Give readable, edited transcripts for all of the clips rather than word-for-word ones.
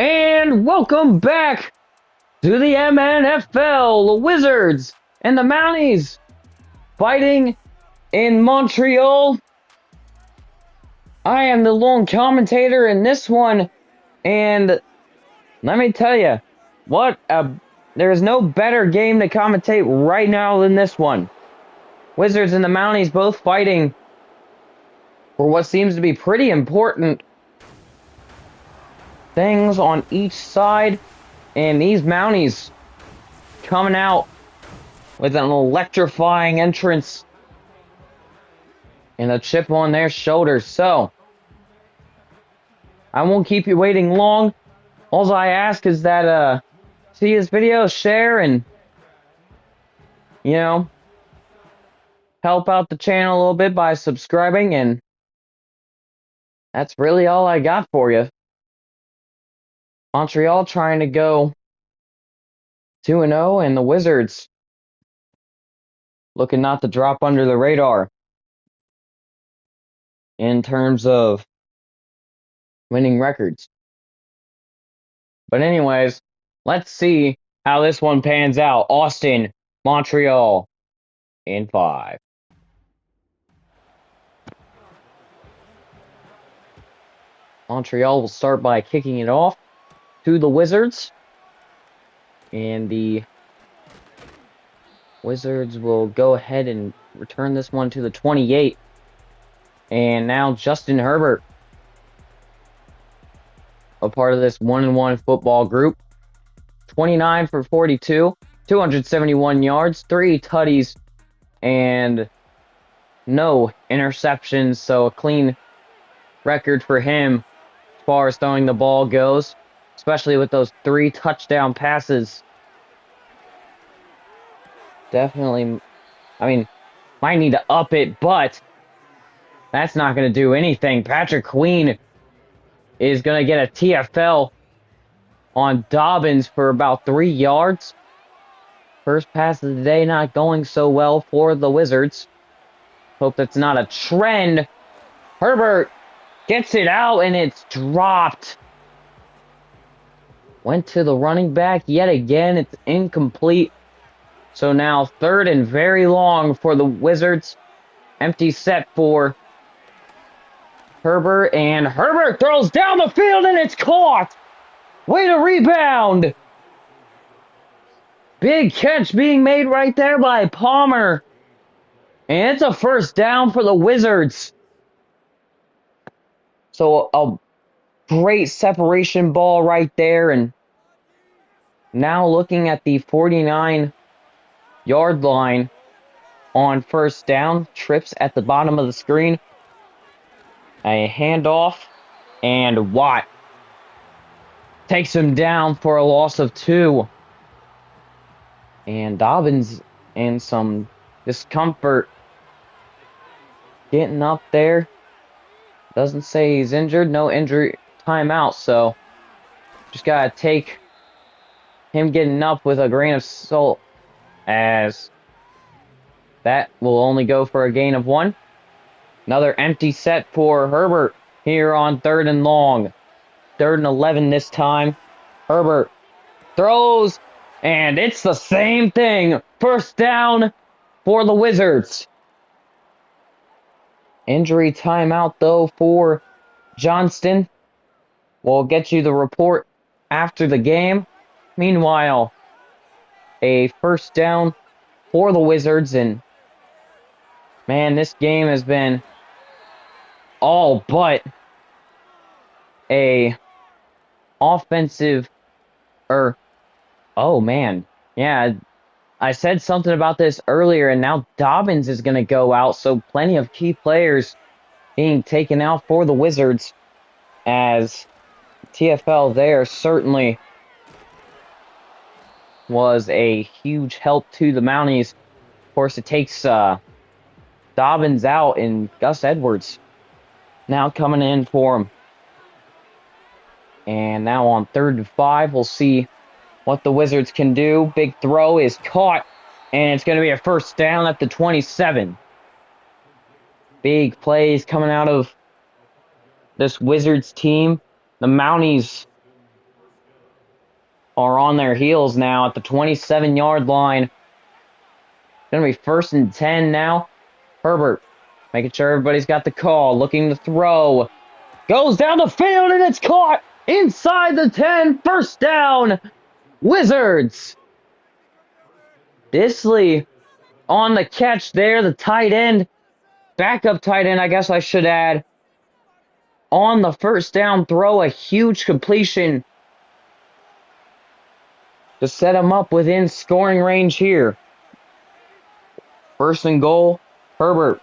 And welcome back to the MNFL. The Wizards and the Mounties fighting in Montreal. I am the lone commentator in this one, and let me tell you, there's no better game to commentate right now than this one. Wizards and the Mounties both fighting for what seems to be pretty important things on each side, and these Mounties coming out with an electrifying entrance and a chip on their shoulders. So, I won't keep you waiting long. All I ask is that, see his video, share, and, help out the channel a little bit by subscribing, and that's really all I got for you. Montreal trying to go 2-0, and the Wizards looking not to drop under the radar in terms of winning records. But anyways, let's see how this one pans out. Austin, Montreal, in 5. Montreal will start by kicking it off to the Wizards. And the Wizards will go ahead and return this one to the 28. And now Justin Herbert, a part of this 1-1 football group. 29 for 42, 271 yards, 3 tutties, and no interceptions. So a clean record for him as far as throwing the ball goes, especially with those 3 touchdown passes. Definitely, might need to up it, but that's not going to do anything. Patrick Queen is going to get a TFL on Dobbins for about 3 yards. First pass of the day not going so well for the Wizards. Hope that's not a trend. Herbert gets it out, and it's dropped. Went to the running back yet again. It's incomplete. So now 3rd and very long for the Wizards. Empty set for Herbert, and Herbert throws down the field, and it's caught. Way to rebound. Big catch being made right there by Palmer. And it's a first down for the Wizards. So a great separation ball right there. And now looking at the 49-yard line on first down. Trips at the bottom of the screen. A handoff. And Watt takes him down for a loss of 2. And Dobbins in some discomfort getting up there. Doesn't say he's injured. No injury timeout. So just got to take him getting up with a grain of salt, as that will only go for a gain of 1. Another empty set for Herbert here on 3rd and long. 3rd and 11 this time. Herbert throws, and it's the same thing. First down for the Wizards. Injury timeout, though, for Johnston. We'll get you the report after the game. Meanwhile, a first down for the Wizards, and man, this game has been all but a offensive, oh man, yeah, I said something about this earlier, and now Dobbins is going to go out, so plenty of key players being taken out for the Wizards, as TFL there certainly was a huge help to the Mounties. Of course, it takes Dobbins out, and Gus Edwards now coming in for him. And now on 3rd and 5, we'll see what the Wizards can do. Big throw is caught, and it's going to be a first down at the 27. Big plays coming out of this Wizards team. The Mounties are on their heels now at the 27-yard line. Gonna be 1st and 10 now. Herbert making sure everybody's got the call, looking to throw. Goes down the field and it's caught inside the 10. 1st down. Wizards. Disley on the catch there, the tight end. Backup tight end, I guess I should add. On the 1st down throw, a huge completion to set him up within scoring range here. 1st and goal. Herbert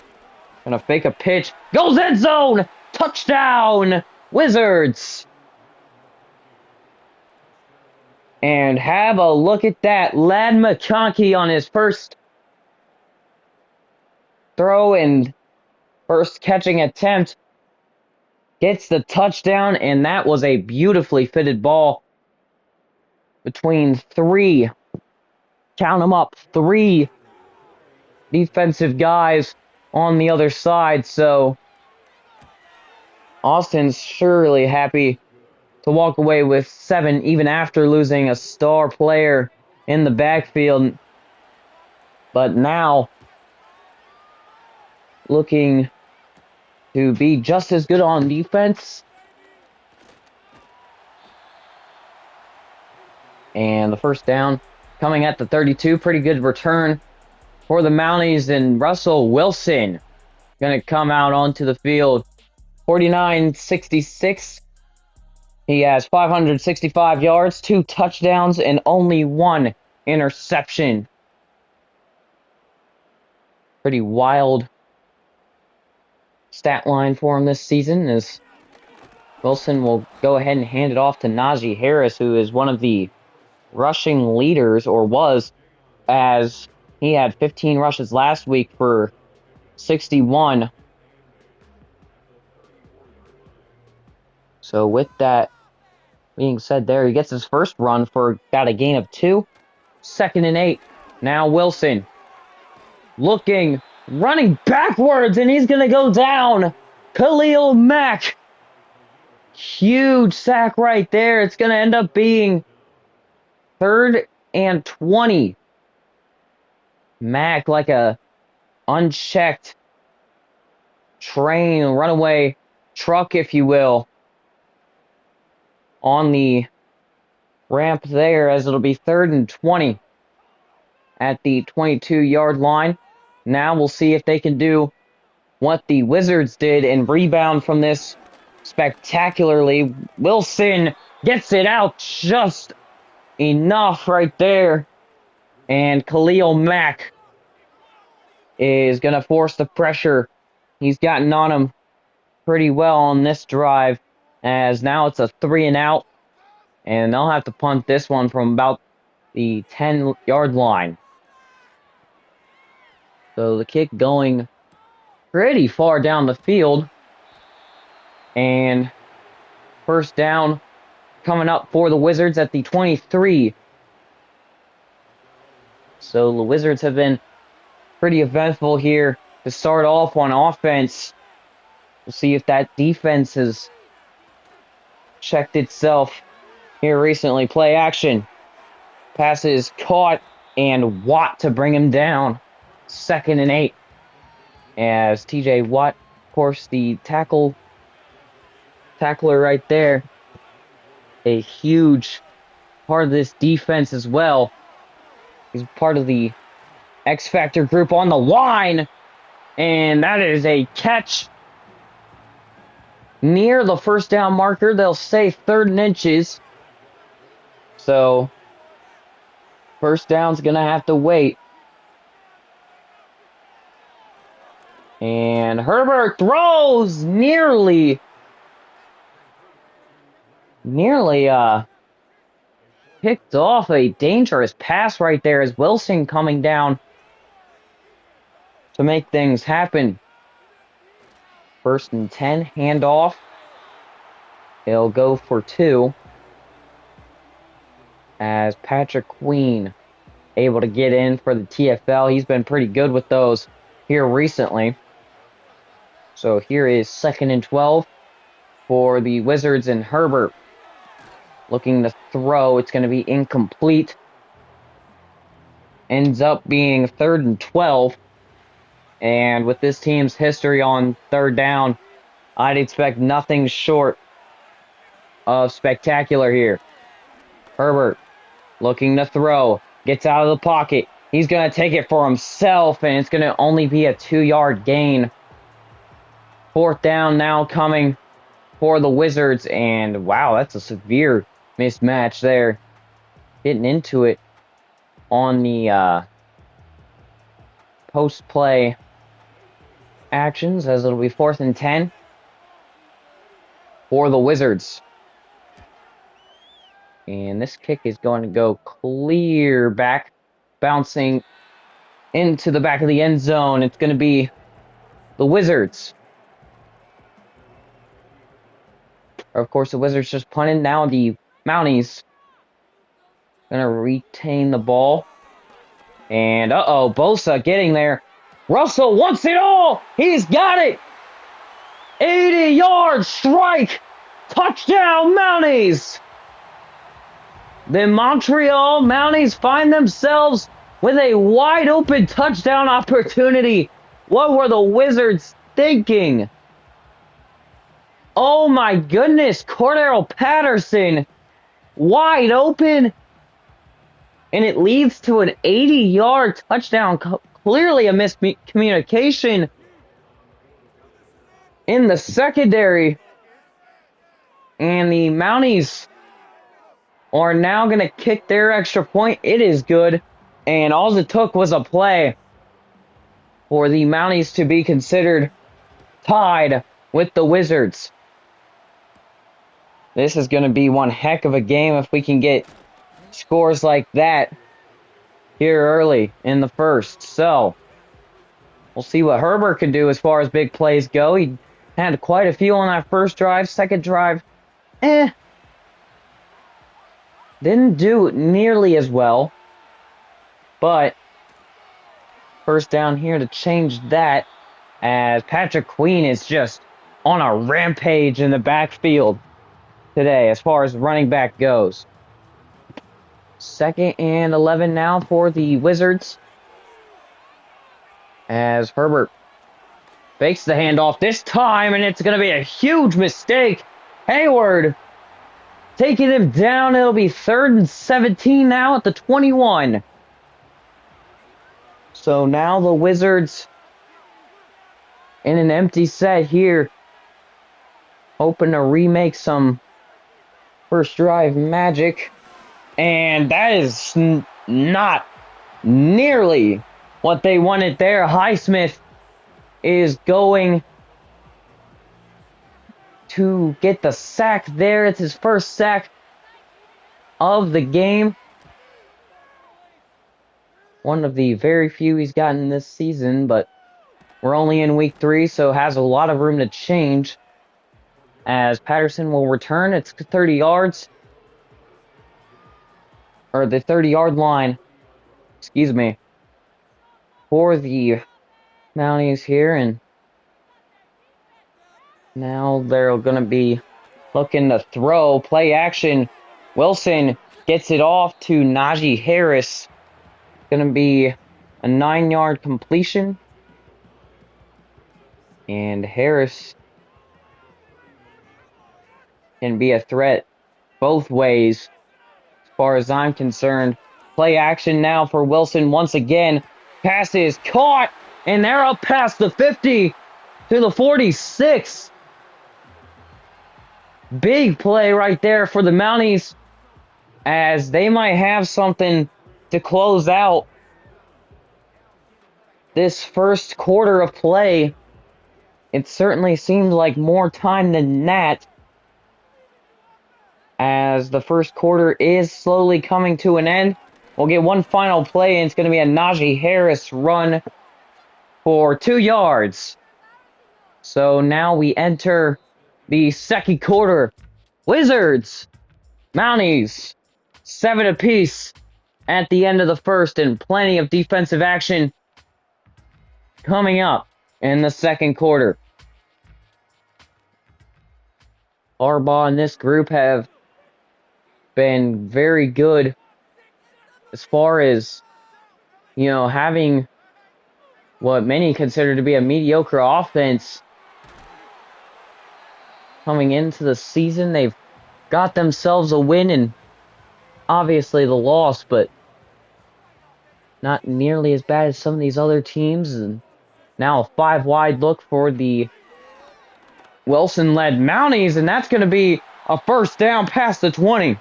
gonna fake a pitch. Goes end zone. Touchdown. Wizards. And have a look at that. Ladd McConkey on his first throw and first catching attempt gets the touchdown, and that was a beautifully fitted ball between 3, count them up, 3 defensive guys on the other side. So Austin's surely happy to walk away with 7 even after losing a star player in the backfield. But now looking to be just as good on defense. And the 1st down coming at the 32. Pretty good return for the Mounties, and Russell Wilson going to come out onto the field. 49-66. He has 565 yards, 2 touchdowns, and only 1 interception. Pretty wild stat line for him this season, as Wilson will go ahead and hand it off to Najee Harris, who is one of the rushing leaders, or was, as he had 15 rushes last week for 61. So with that being said there, he gets his first run for got a gain of 2. 2nd and 8. Now Wilson looking, running backwards, and he's going to go down. Khalil Mack. Huge sack right there. It's going to end up being 3rd and 20. Mack, like a unchecked train, runaway truck, if you will, on the ramp there, as it'll be 3rd and 20 at the 22-yard line. Now we'll see if they can do what the Wizards did and rebound from this spectacularly. Wilson gets it out just enough right there. And Khalil Mack is going to force the pressure. He's gotten on him pretty well on this drive, as now it's a 3 and out. And they'll have to punt this one from about the 10-yard line. So the kick going pretty far down the field. And 1st down coming up for the Wizards at the 23. So the Wizards have been pretty eventful here to start off on offense. We'll see if that defense has checked itself here recently. Play action. Passes caught, and Watt to bring him down. 2nd and 8. As TJ Watt, of course, the tackler right there, a huge part of this defense as well. He's part of the X Factor group on the line, and that is a catch near the 1st down marker. They'll say 3rd and inches. So 1st down's gonna have to wait. And Herbert throws nearly picked off a dangerous pass right there, as Wilson coming down to make things happen. 1st and 10, handoff. He'll go for 2. As Patrick Queen able to get in for the TFL. He's been pretty good with those here recently. So here is 2nd and 12 for the Wizards, and Herbert Looking to throw. It's going to be incomplete. Ends up being 3rd and 12. And with this team's history on 3rd down, I'd expect nothing short of spectacular here. Herbert looking to throw. Gets out of the pocket. He's going to take it for himself, and it's going to only be a 2-yard gain. 4th down now coming for the Wizards, and wow, that's a severe mismatch there. Getting into it on the post-play actions, as it'll be 4th and 10 for the Wizards. And this kick is going to go clear back, bouncing into the back of the end zone. It's going to be the Wizards. Of course, the Wizards just punted. Now the Mounties going to retain the ball. And uh-oh, Bosa getting there. Russell wants it all. He's got it. 80-yard strike. Touchdown, Mounties. The Montreal Mounties find themselves with a wide open touchdown opportunity. What were the Wizards thinking? Oh my goodness, Cordero Patterson wide open. And it leads to an 80-yard touchdown. Clearly a miscommunication in the secondary. And the Mounties are now going to kick their extra point. It is good. And all it took was a play for the Mounties to be considered tied with the Wizards. This is going to be one heck of a game if we can get scores like that here early in the first. So, we'll see what Herbert can do as far as big plays go. He had quite a few on that first drive. Second drive, didn't do nearly as well. But first down here to change that, as Patrick Queen is just on a rampage in the backfield today as far as running back goes. 2nd and 11 now for the Wizards, as Herbert fakes the handoff this time, and it's going to be a huge mistake. Hayward taking him down. It'll be 3rd and 17 now at the 21. So now the Wizards in an empty set here, hoping to remake some first drive magic. And that is not nearly what they wanted there. Highsmith is going to get the sack there. It's his first sack of the game. One of the very few he's gotten this season, but we're only in week 3, so has a lot of room to change. As Patterson will return, it's 30 yards. Or the 30-yard line, excuse me, for the Mounties here. And now they're going to be looking to throw. Play action. Wilson gets it off to Najee Harris. Going to be a 9-yard completion. And Harris can be a threat both ways as far as I'm concerned. Play action now for Wilson once again. Pass is caught, and they're up past the 50 to the 46. Big play right there for the Mounties, as they might have something to close out this first quarter of play. It certainly seemed like more time than that, as the first quarter is slowly coming to an end. We'll get one final play, and it's going to be a Najee Harris run for 2 yards. So now we enter the second quarter. Wizards, Mounties, 7 apiece at the end of the first, and plenty of defensive action coming up in the second quarter. Harbaugh and this group have been very good as far as, having what many consider to be a mediocre offense coming into the season. They've got themselves a win and obviously the loss, but not nearly as bad as some of these other teams. And now a 5 wide look for the Wilson-led Mounties, and that's going to be a first down past the 20.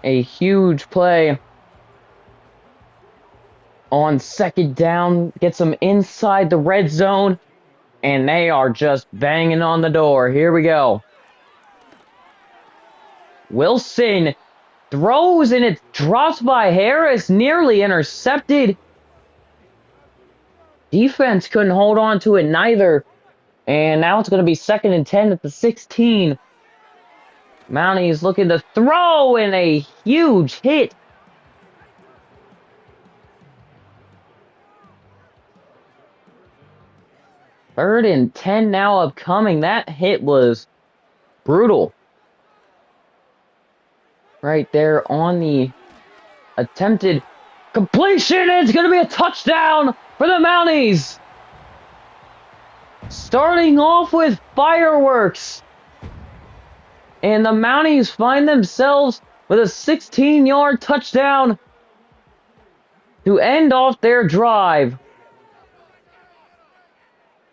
A huge play on second down, gets them inside the red zone, and they are just banging on the door. Here we go. Wilson throws, and it drops by Harris, nearly intercepted. Defense couldn't hold on to it neither. And now it's going to be 2nd and 10 at the 16. Mounties looking to throw, and a huge hit. Third and 10 now upcoming. That hit was brutal. Right there on the attempted completion. It's going to be a touchdown for the Mounties. Starting off with fireworks. And the Mounties find themselves with a 16-yard touchdown to end off their drive.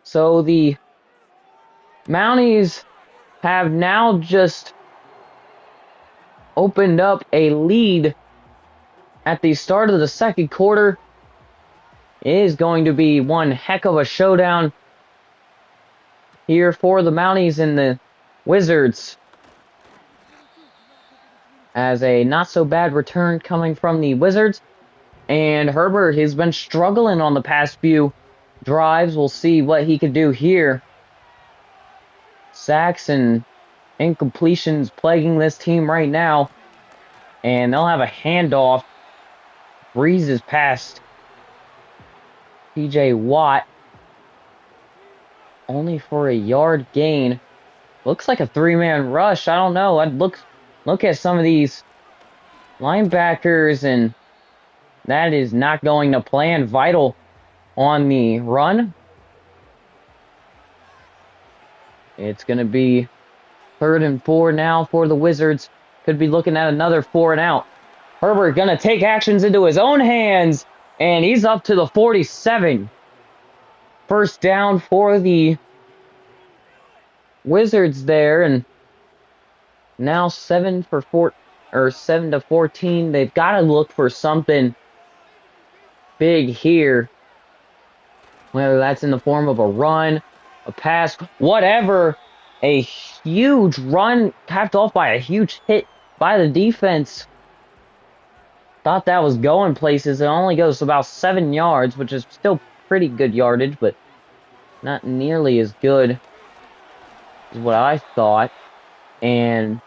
So the Mounties have now just opened up a lead at the start of the second quarter. It is going to be one heck of a showdown here for the Mounties and the Wizards, as a not-so-bad return coming from the Wizards. And Herbert has been struggling on the past few drives. We'll see what he can do here. Sacks and incompletions plaguing this team right now. And they'll have a handoff. Breezes past TJ Watt. Only for a yard gain. Looks like a 3-man rush. I don't know. I'd look at some of these linebackers, and that is not going to plan. Vital on the run. It's going to be 3rd and 4 now for the Wizards. Could be looking at another 4 and out. Herbert going to take actions into his own hands, and he's up to the 47. First down for the Wizards there, and now 7 to 14. They've got to look for something big here, whether that's in the form of a run, a pass, whatever. A huge run capped off by a huge hit by the defense. Thought that was going places. It only goes about 7 yards, which is still pretty good yardage, but not nearly as good as what I thought. And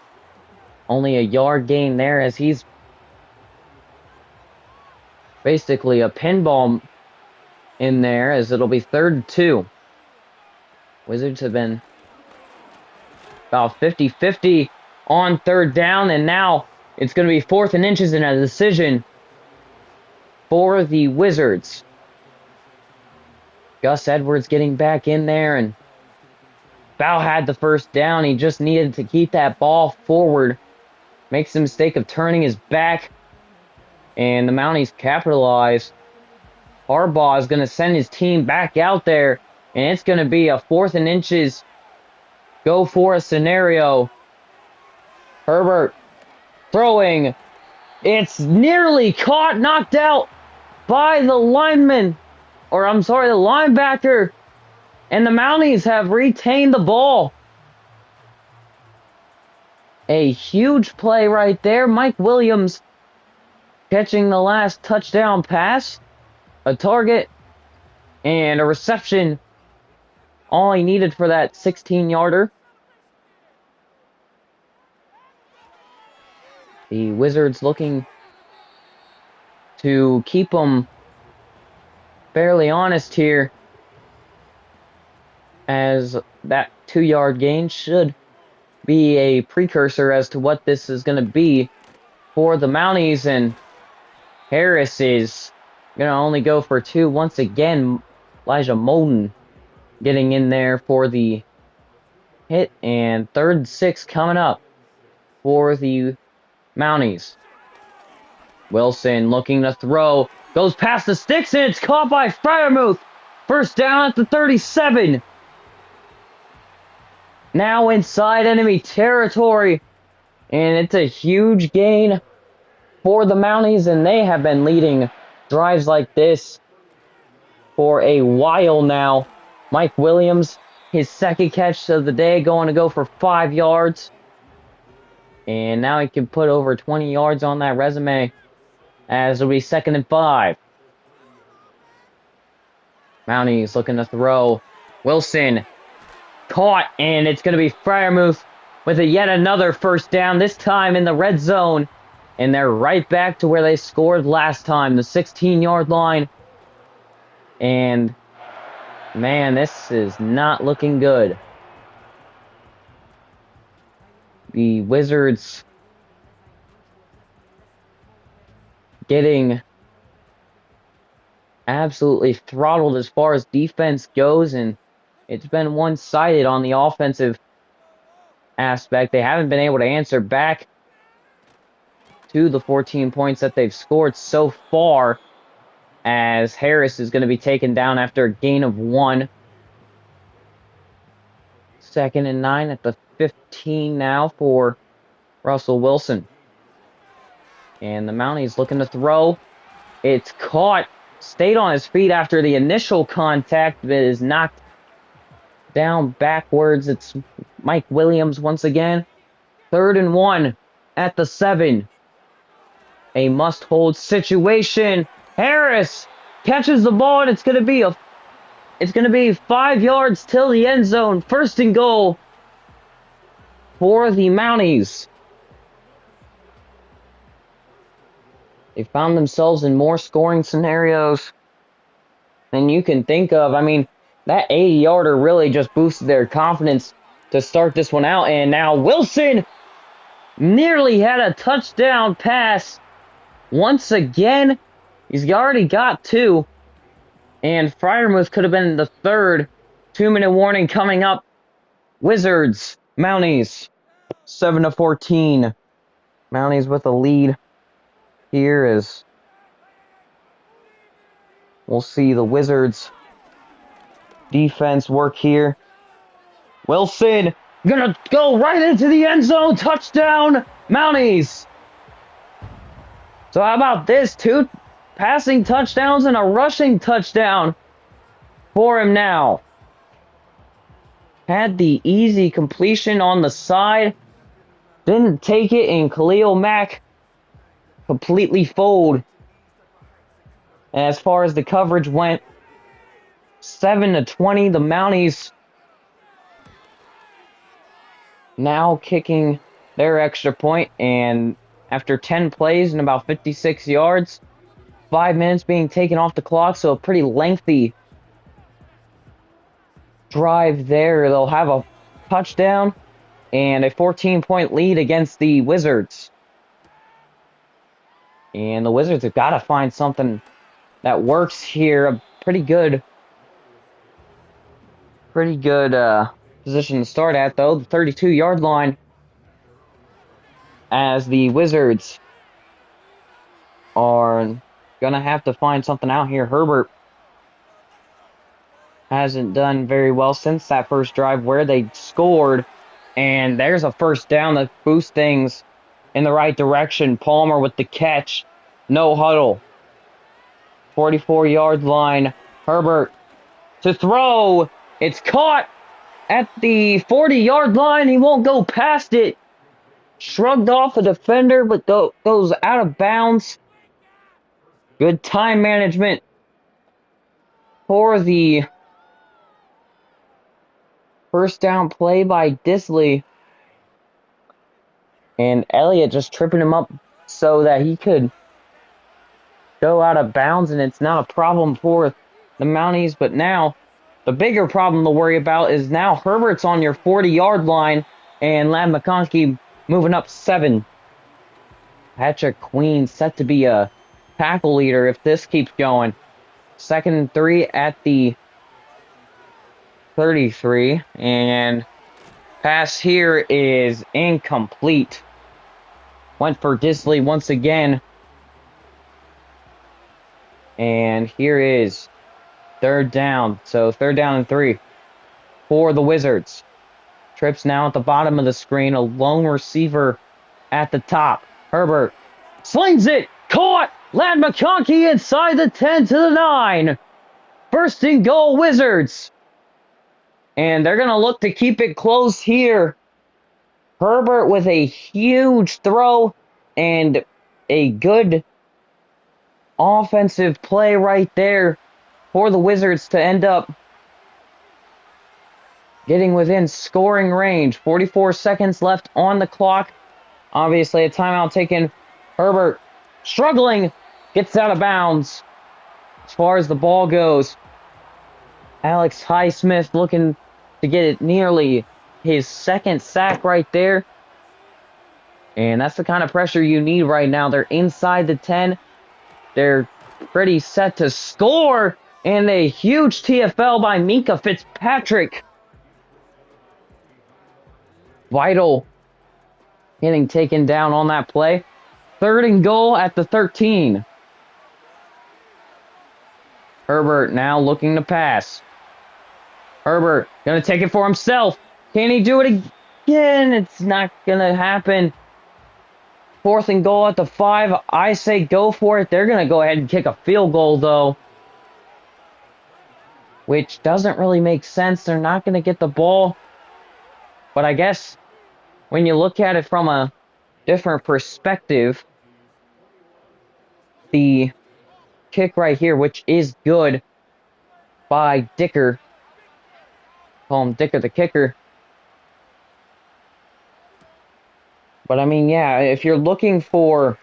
only a yard gain there, as he's basically a pinball in there, as it'll be 3rd and 2. Wizards have been about 50-50 on 3rd down, and now it's going to be 4th and inches in a decision for the Wizards. Gus Edwards getting back in there, and Bow had the first down. He just needed to keep that ball forward. Makes the mistake of turning his back, and the Mounties capitalize. Harbaugh is going to send his team back out there, and it's going to be a 4th and inches go for a scenario. Herbert throwing. It's nearly caught, knocked out by the lineman. Or I'm sorry, the linebacker. And the Mounties have retained the ball. A huge play right there. Mike Williams catching the last touchdown pass. A target and a reception. All he needed for that 16-yarder. The Wizards looking to keep them fairly honest here, as that 2-yard gain should be a precursor as to what this is going to be for the Mounties, and Harris is going to only go for 2 once again. Elijah Molden getting in there for the hit, and 3rd and 6 coming up for the Mounties. Wilson looking to throw, goes past the sticks, and it's caught by Freiermuth. First down at the 37. Now inside enemy territory, and it's a huge gain for the Mounties, and they have been leading drives like this for a while now. Mike Williams, his second catch of the day, going to go for 5 yards. And now he can put over 20 yards on that resume, as it'll be 2nd and 5. Mounties looking to throw. Wilson caught, and it's going to be Freiermuth with yet another first down, this time in the red zone. And they're right back to where they scored last time, the 16-yard line. And, man, this is not looking good. The Wizards getting absolutely throttled as far as defense goes, and it's been one-sided on the offensive aspect. They haven't been able to answer back to the 14 points that they've scored so far, as Harris is going to be taken down after a gain of 1. 2nd and 9 at the 15 now for Russell Wilson. And the Mounties looking to throw. It's caught. Stayed on his feet after the initial contact, but is knocked down backwards. It's Mike Williams once again. 3rd and 1 at the 7. A must-hold situation. Harris catches the ball, and it's going to be 5 yards till the end zone. 1st and goal for the Mounties. They found themselves in more scoring scenarios than you can think of. I mean, that 80-yarder really just boosted their confidence to start this one out. And now Wilson nearly had a touchdown pass. Once again, he's already got 2. And Freiermuth could have been the 3rd. 2-minute warning coming up. Wizards, Mounties, 7-14. Mounties with a lead here, as we'll see the Wizards defense work here. Wilson gonna go right into the end zone. Touchdown, Mounties. So how about this? 2 passing touchdowns and a rushing touchdown for him now. Had the easy completion on the side. Didn't take it, and Khalil Mack completely fooled as far as the coverage went. 7-20, the Mounties now kicking their extra point, and after 10 plays and about 56 yards, 5 minutes being taken off the clock, so a pretty lengthy drive there. They'll have a touchdown and a 14-point lead against the Wizards. And the Wizards have got to find something that works here. A pretty good position to start at, though. The 32-yard line, as the Wizards are going to have to find something out here. Herbert hasn't done very well since that first drive where they scored. And there's a first down that boosts things in the right direction. Palmer with the catch. No huddle. 44-yard line. Herbert to throw. It's caught at the 40-yard line. He won't go past it. Shrugged off a defender, but goes out of bounds. Good time management for the first down play by Disley. And Elliott just tripping him up so that he could go out of bounds, and it's not a problem for the Mounties. But now, the bigger problem to worry about is now Herbert's on your 40-yard line, And Lad McConkey moving up 7. Patrick Queen set to be a tackle leader if this keeps going. 2nd and 3 at the 33. And pass here is incomplete. Went for Disley once again. And here is 3rd down. So 3rd down and 3 for the Wizards. Trips now at the bottom of the screen. A lone receiver at the top. Herbert slings it. Caught. Lad McConkey inside the 10 to the 9. 1st and goal, Wizards. And they're going to look to keep it close here. Herbert with a huge throw and a good offensive play right there for the Wizards to end up getting within scoring range. 44 seconds left on the clock. Obviously, a timeout taken. Herbert struggling, gets out of bounds as far as the ball goes. Alex Highsmith looking to get it nearly his 2nd sack right there. And that's the kind of pressure you need right now. They're inside the 10. They're pretty set to score. And a huge TFL by Mika Fitzpatrick. Vital getting taken down on that play. 3rd and goal at the 13. Herbert now looking to pass. Herbert gonna take it for himself. Can he do it again? It's not gonna happen. 4th and goal at the 5. I say go for it. They're gonna go ahead and kick a field goal though, which doesn't really make sense. They're not gonna get the ball. But I guess when you look at it from a different perspective, the kick right here, which is good by Dicker. Call him Dicker the kicker. But I mean, yeah, if you're looking for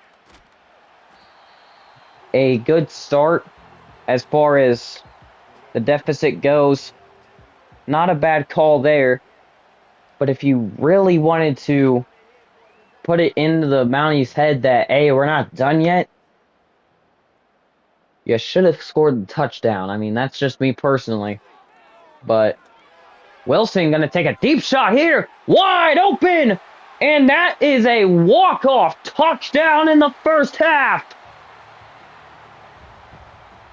a good start as far as the deficit goes, not a bad call there. But if you really wanted to put it into the Mounties' head that, hey, we're not done yet, you should have scored the touchdown. I mean, that's just me personally. But Wilson going to take a deep shot here. Wide open. And that is a walk-off touchdown in the 1st half.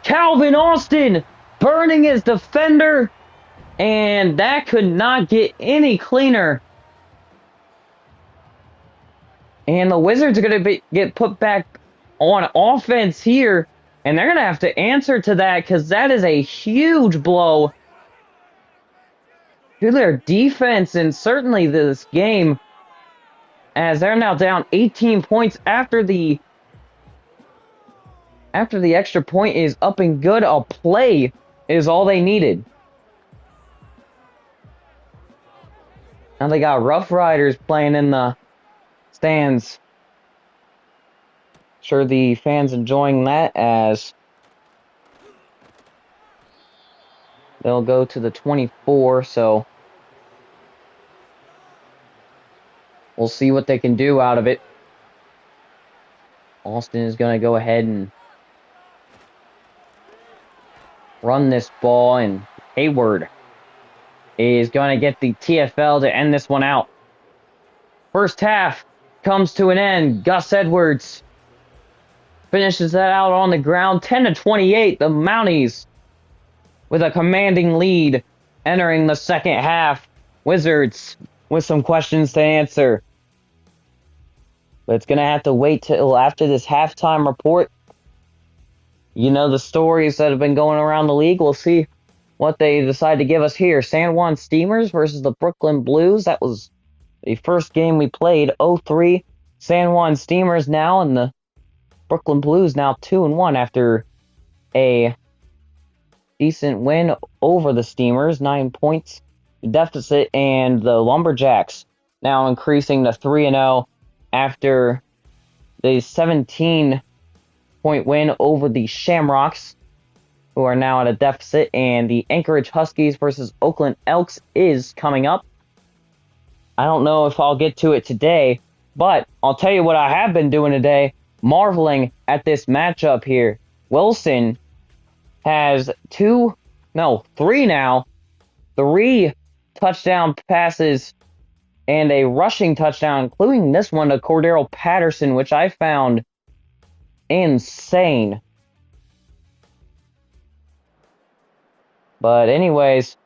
Calvin Austin burning his defender. And that could not get any cleaner. And the Wizards are going to get put back on offense here. And they're going to have to answer to that because that is a huge blow to their defense and certainly this game, as they're now down 18 points after the extra point is up and good. A play is all they needed. Now they got Rough Riders playing in the stands. Sure the fans enjoying that as they'll go to the 24, so we'll see what they can do out of it. Austin is going to go ahead and run this ball, and Hayward is going to get the TFL to end this one out. 1st half comes to an end. Gus Edwards finishes that out on the ground. 10-28, the Mounties with a commanding lead entering the 2nd half. Wizards with some questions to answer. But it's going to have to wait till after this halftime report. You know the stories that have been going around the league. We'll see what they decide to give us here. San Juan Steamers versus the Brooklyn Blues. That was the first game we played. 0-3. San Juan Steamers now, and the Brooklyn Blues now 2-1 after a decent win over the Steamers. 9 points deficit, and the Lumberjacks now increasing to 3-0 after the 17-point win over the Shamrocks, who are now at a deficit. And the Anchorage Huskies versus Oakland Elks is coming up. I don't know if I'll get to it today, but I'll tell you what I have been doing today, marveling at this matchup here. Wilson has three now, three touchdown passes and a rushing touchdown, including this one to Cordero Patterson, which I found insane. But anyways,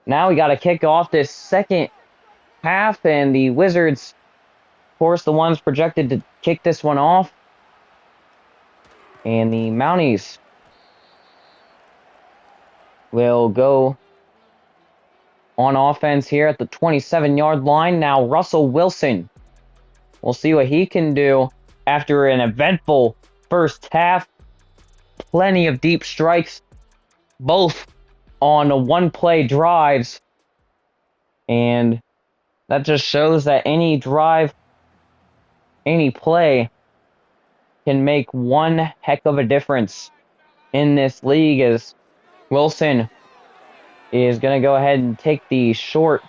now we got to kick off this second half, and the Wizards, of course, the ones projected to kick this one off. And the Mounties will go on offense here at the 27-yard line. Now Russell Wilson. We'll see what he can do after an eventful first half. Plenty of deep strikes, both on one-play drives. And that just shows that any drive, any play can make one heck of a difference in this league, as Wilson is going to go ahead and take the short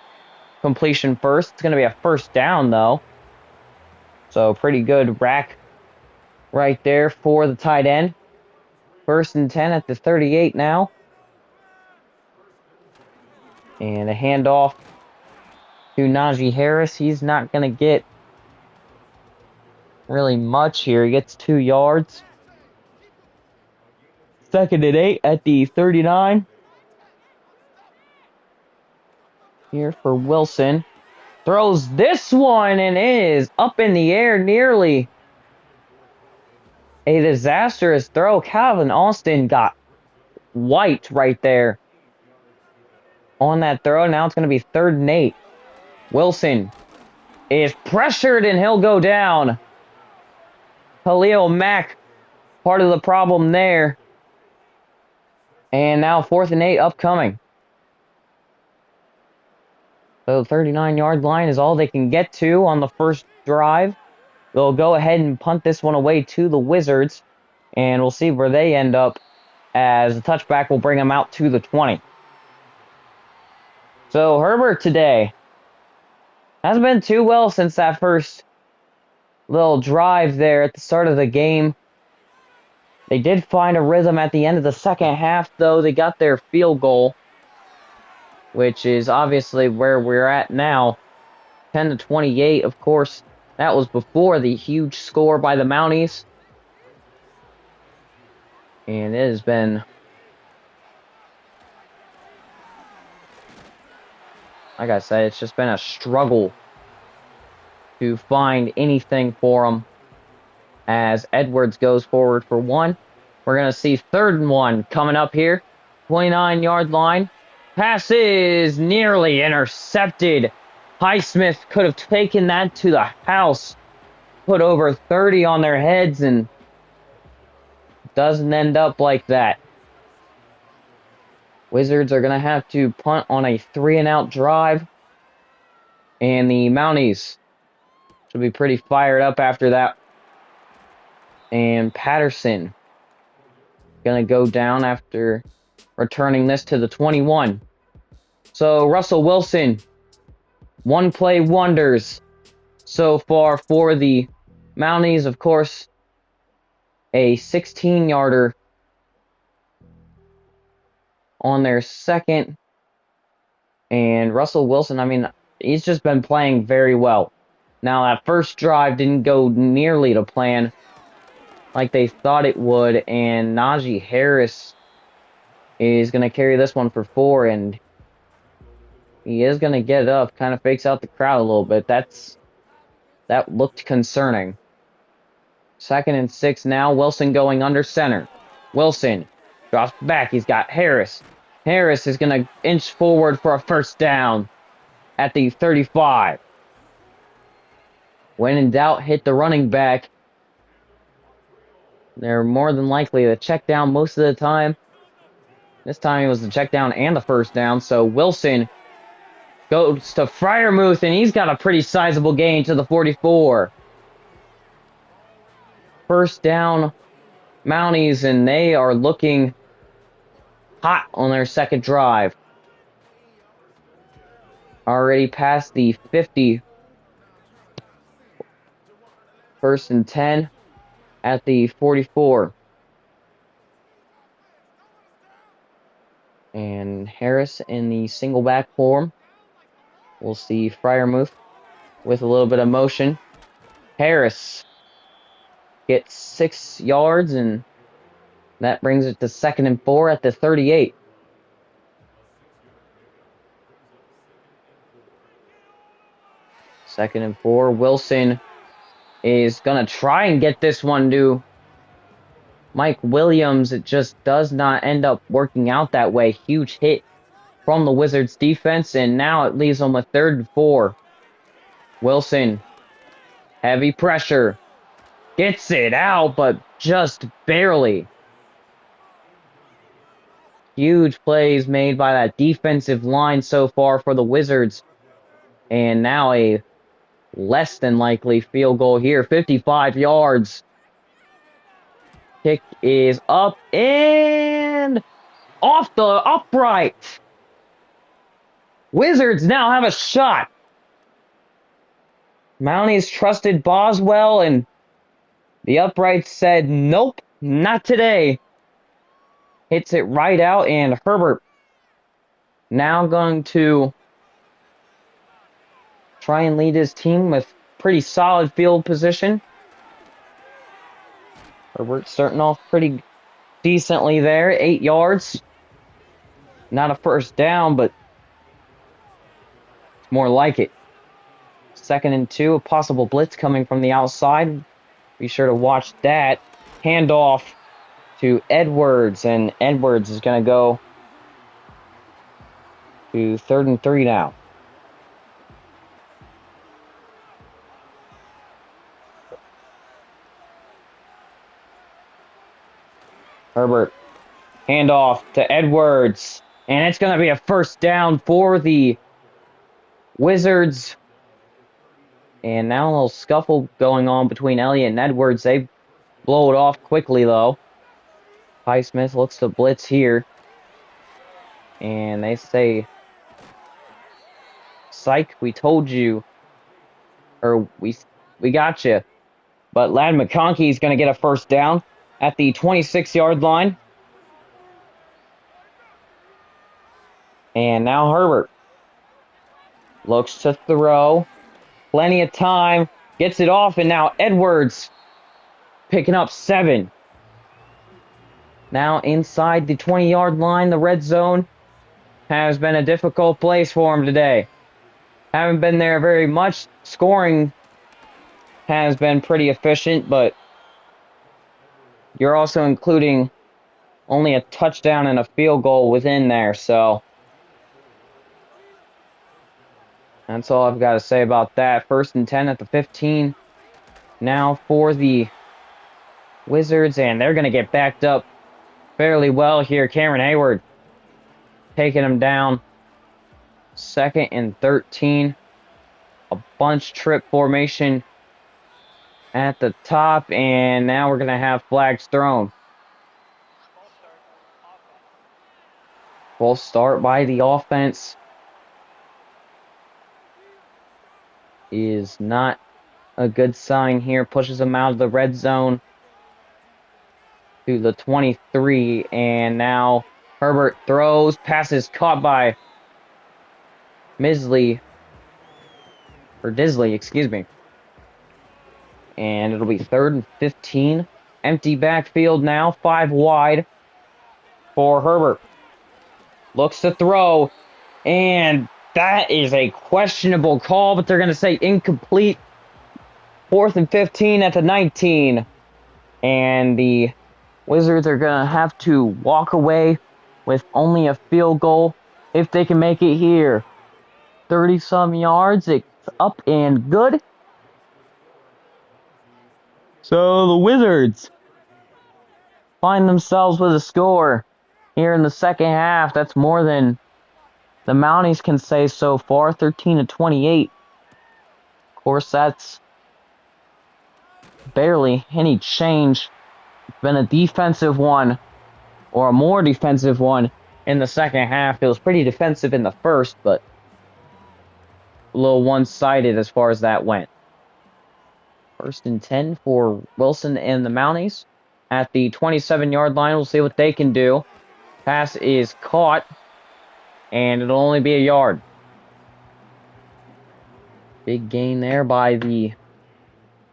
completion first. It's going to be a first down, though. So pretty good rack right there for the tight end. 1st and 10 at the 38 now. And a handoff to Najee Harris. He's not going to get really much here. He gets 2 yards. 2nd and 8 at the 39. Here for Wilson. Throws this one and it is up in the air, nearly a disastrous throw. Calvin Austin got wiped right there on that throw. Now it's going to be 3rd and 8. Wilson is pressured and he'll go down. Khalil Mack, part of the problem there. And now 4th and 8 upcoming. So the 39-yard line is all they can get to on the first drive. They'll go ahead and punt this one away to the Wizards. And we'll see where they end up, as the touchback will bring them out to the 20. So Herbert today hasn't been too well since that first little drive there at the start of the game. They did find a rhythm at the end of the second half, though. They got their field goal, which is obviously where we're at now. 10-28, of course. That was before the huge score by the Mounties. And it has been, like I said, it's just been a struggle to find anything for them. As Edwards goes forward for one. We're going to see 3rd and 1 coming up here. 29-yard line. Pass is nearly intercepted. Highsmith could have taken that to the house. Put over 30 on their heads, and doesn't end up like that. Wizards are going to have to punt on a 3-and-out drive. And the Mounties should be pretty fired up after that. And Patterson going to go down after returning this to the 21. So Russell Wilson, one-play wonders so far for the Mounties. Of course, a 16-yarder on their second. And Russell Wilson, I mean, he's just been playing very well. Now, that first drive didn't go nearly to plan like they thought it would, and Najee Harris is going to carry this one for 4, and he is going to get it up, kind of fakes out the crowd a little bit. That looked concerning. 2nd and 6 now. Wilson going under center. Wilson drops back. He's got Harris. Harris is going to inch forward for a first down at the 35. When in doubt, hit the running back. They're more than likely to check down most of the time. This time it was the check down and the first down. So Wilson goes to Freiermuth, and he's got a pretty sizable gain to the 44. First down, Mounties, and they are looking hot on their second drive. Already past the 50 First and 10 at the 44. And Harris in the single back form. We'll see Fryermuth with a little bit of motion. Harris gets 6 yards, and that brings it to 2nd and 4 at the 38. Second and 4. Wilson is going to try and get this one to Mike Williams. It just does not end up working out that way. Huge hit from the Wizards defense, and now it leaves them with 3rd and 4. Wilson, heavy pressure, gets it out, but just barely. Huge plays made by that defensive line so far for the Wizards. And now a less than likely field goal here. 55 yards. Kick is up and off the upright. Wizards now have a shot. Mounties trusted Boswell, and the upright said, nope, not today. Hits it right out, and Herbert now going to try and lead his team with pretty solid field position. Herbert starting off pretty decently there. 8 yards. Not a first down, but it's more like it. 2nd and 2, a possible blitz coming from the outside. Be sure to watch that. Handoff to Edwards, and Edwards is going to go to 3rd and 3 now. Herbert, handoff to Edwards, and it's going to be a first down for the Wizards. And now a little scuffle going on between Elliott and Edwards. They blow it off quickly, though. Highsmith looks to blitz here. And they say, psych, we told you. Or we got you. But Ladd McConkey is going to get a first down at the 26-yard line. And now Herbert looks to throw. Plenty of time. Gets it off, and now Edwards picking up 7. Now inside the 20-yard line, the red zone has been a difficult place for him today. Haven't been there very much. Scoring has been pretty efficient, but you're also including only a touchdown and a field goal within there, so that's all I've got to say about that. 1st and 10 at the 15 now for the Wizards, and they're going to get backed up fairly well here. Cameron Hayward taking him down. 2nd and 13. A bunch trip formation at the top, and now we're going to have flags thrown. False start by the offense is not a good sign here. Pushes them out of the red zone to the 23, and now Herbert throws, passes caught by Disley, excuse me. And it'll be 3rd and 15. Empty backfield now, 5 wide for Herbert. Looks to throw, and that is a questionable call, but they're going to say incomplete. 4th and 15 at the 19. And the Wizards are going to have to walk away with only a field goal if they can make it here. 30-some yards. It's up and good. So the Wizards find themselves with a score here in the second half. That's more than the Mounties can say so far. 13-28. Of course, that's barely any change. It's been a defensive one, or a more defensive one, in the second half. It was pretty defensive in the first, but a little one-sided as far as that went. First and 10 for Wilson and the Mounties. At the 27-yard line, we'll see what they can do. Pass is caught, and it'll only be a yard. Big gain there by the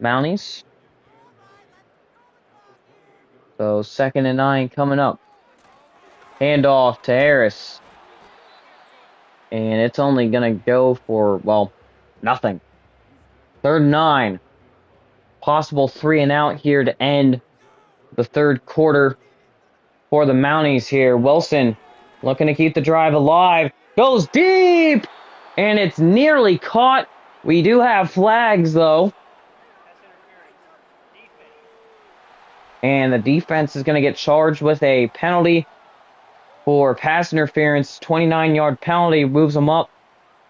Mounties. So 2nd and 9 coming up. Handoff to Harris. And it's only going to go for, well, nothing. 3rd and 9. Possible 3 and out here to end the third quarter for the Mounties here. Wilson looking to keep the drive alive. Goes deep! And it's nearly caught. We do have flags, though. And the defense is going to get charged with a penalty for pass interference. 29-yard penalty moves them up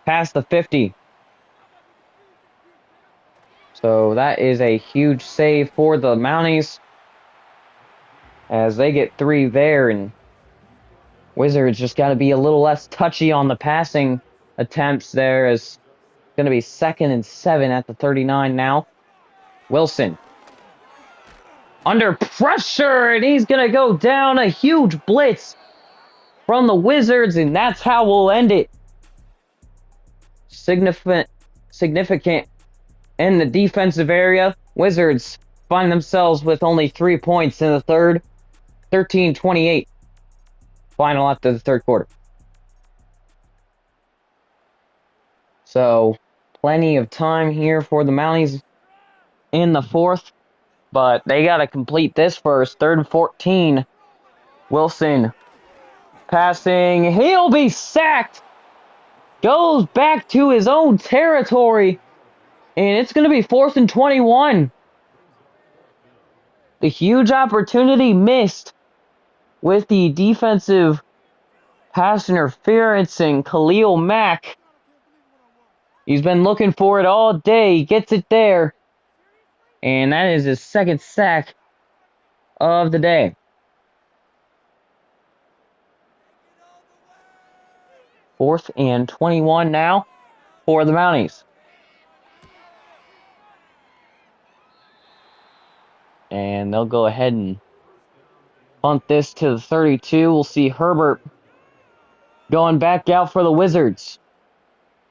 past the 50. So that is a huge save for the Mounties as they get 3 there, and Wizards just got to be a little less touchy on the passing attempts there, as it's going to be 2nd and 7 at the 39 now. Wilson under pressure, and he's going to go down. A huge blitz from the Wizards, and that's how we'll end it. Significant in the defensive area. Wizards find themselves with only 3 points in the third. 13-28. Final after the third quarter. So, plenty of time here for the Mounties in the fourth, but they got to complete this first. 3rd and 14. Wilson passing. He'll be sacked. Goes back to his own territory, and it's going to be 4th and 21. The huge opportunity missed with the defensive pass interference, and Khalil Mack, he's been looking for it all day. He gets it there. And that is his 2nd sack of the day. 4th and 21 now for the Mounties. And they'll go ahead and punt this to the 32. We'll see Herbert going back out for the Wizards.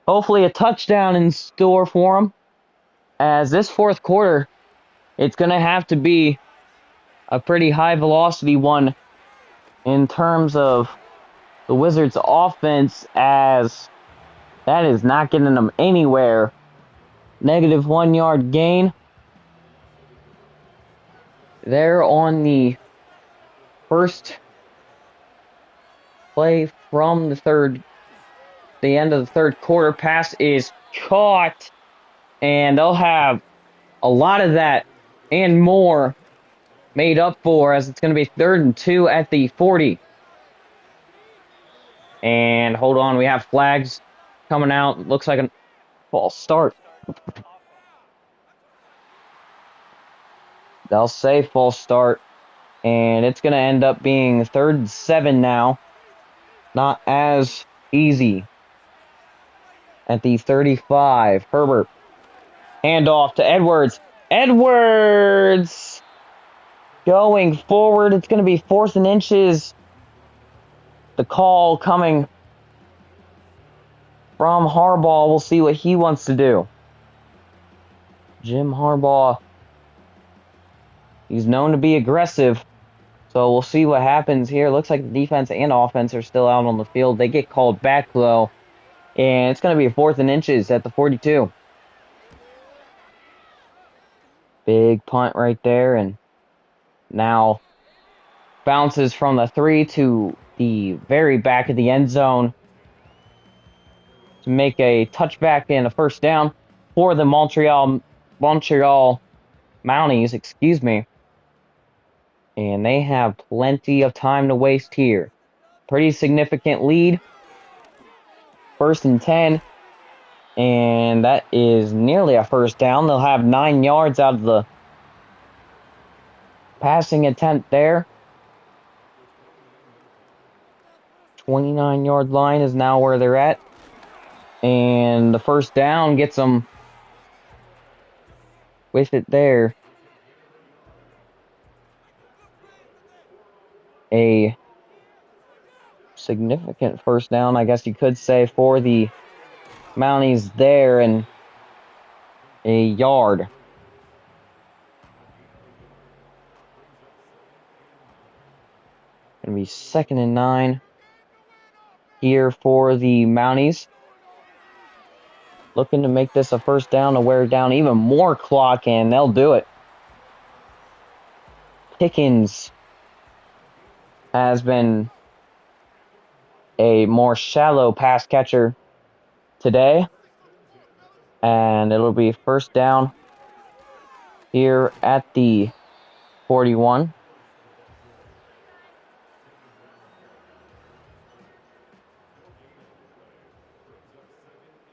Hopefully a touchdown in store for him, as this fourth quarter, it's going to have to be a pretty high velocity one in terms of the Wizards' offense, as that is not getting them anywhere. Negative 1 yard gain. There on the first play from the end of the third quarter. Pass is caught, and they'll have a lot of that and more made up for, as it's going to be 3rd and 2 at the 40. And hold on, we have flags coming out. Looks like a false start. They'll say false start, and it's going to end up being 3rd and 7 now. Not as easy. At the 35, Herbert. Handoff to Edwards. Edwards going forward. It's going to be 4th and inches. The call coming from Harbaugh. We'll see what he wants to do. Jim Harbaugh, he's known to be aggressive. So we'll see what happens here. Looks like the defense and offense are still out on the field. They get called back, though. And it's going to be a 4th and inches at the 42. Big punt right there. And now bounces from the 3 to the very back of the end zone to make a touchback and a first down for the Montreal Mounties, excuse me. And they have plenty of time to waste here. Pretty significant lead. 1st and 10. And that is nearly a first down. They'll have 9 yards out of the passing attempt there. 29-yard line is now where they're at. And the first down gets them with it there, a significant first down, I guess you could say, for the Mounties there, and a yard. Gonna be 2nd and 9 here for the Mounties. Looking to make this a first down to wear down even more clock, and they'll do it. Pickens has been a more shallow pass catcher today, and it'll be first down here at the 41.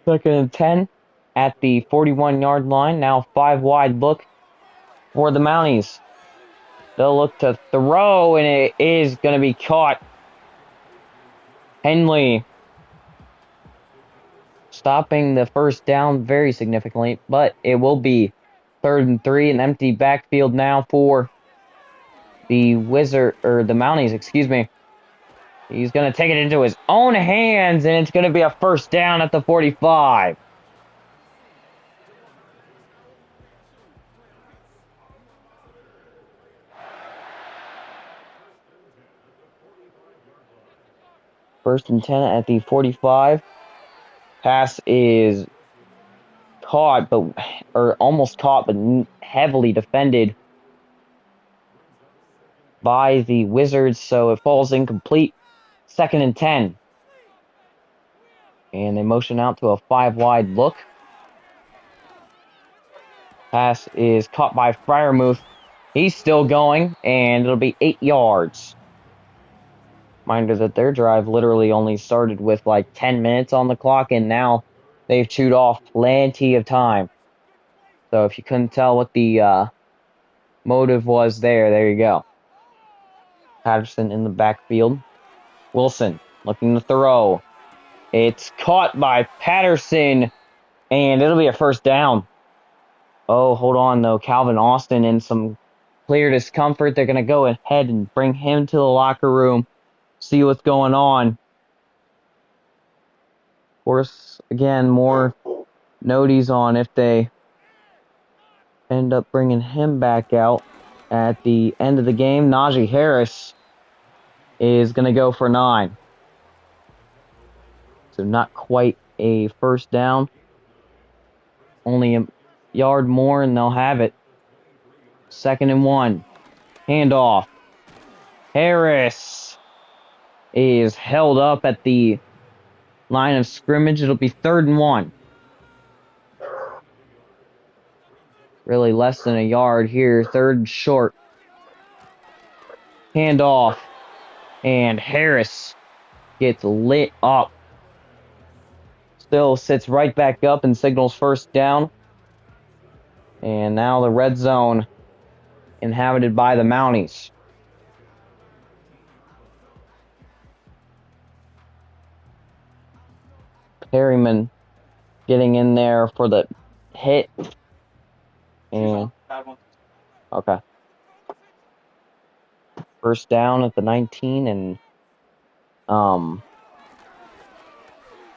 Second and 10 at the 41-yard line. Now 5 wide look for the Mounties. They'll look to throw, and it is going to be caught. Henley stopping the first down very significantly, but it will be 3rd and 3, an empty backfield now for the Mounties, excuse me. He's going to take it into his own hands, and it's going to be a first down at the 45. First and 10 at the 45. Pass is caught, or almost caught, but heavily defended by the Wizards, so it falls incomplete. 2nd and 10. And they motion out to a 5 wide look. Pass is caught by Freiermuth. He's still going, and it'll be 8 yards. Reminder that their drive literally only started with like 10 minutes on the clock, and now they've chewed off plenty of time. So if you couldn't tell what the motive was there you go. Patterson in the backfield. Wilson looking to throw. It's caught by Patterson, and it'll be a first down. Oh, hold on, though. Calvin Austin in some clear discomfort. They're going to go ahead and bring him to the locker room, see what's going on. Of course, again, more noties on if they end up bringing him back out at the end of the game. Najee Harris is going to go for 9. So not quite a first down. Only a yard more, and they'll have it. 2nd and 1. Handoff. Harris is held up at the line of scrimmage. It'll be 3rd and 1. Really less than a yard here. 3rd and short. Handoff. And Harris gets lit up. Still sits right back up and signals first down. And now the red zone inhabited by the Mounties. Perryman getting in there for the hit. And okay. First down at the 19, and now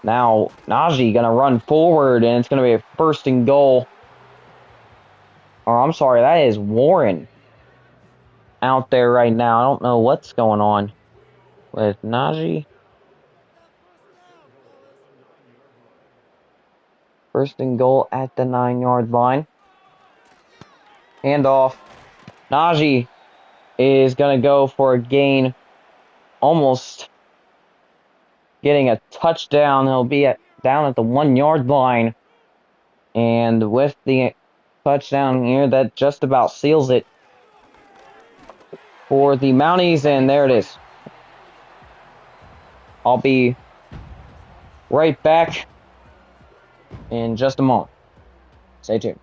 Najee gonna run forward, and it's gonna be a 1st and goal. Or I'm sorry, that is Warren out there right now. I don't know what's going on with Najee. 1st and goal at the 9-yard line. Handoff. Najee is going to go for a gain, almost getting a touchdown. He'll be down at the 1-yard line. And with the touchdown here, that just about seals it for the Mounties. And there it is. I'll be right back in just a moment. Stay tuned.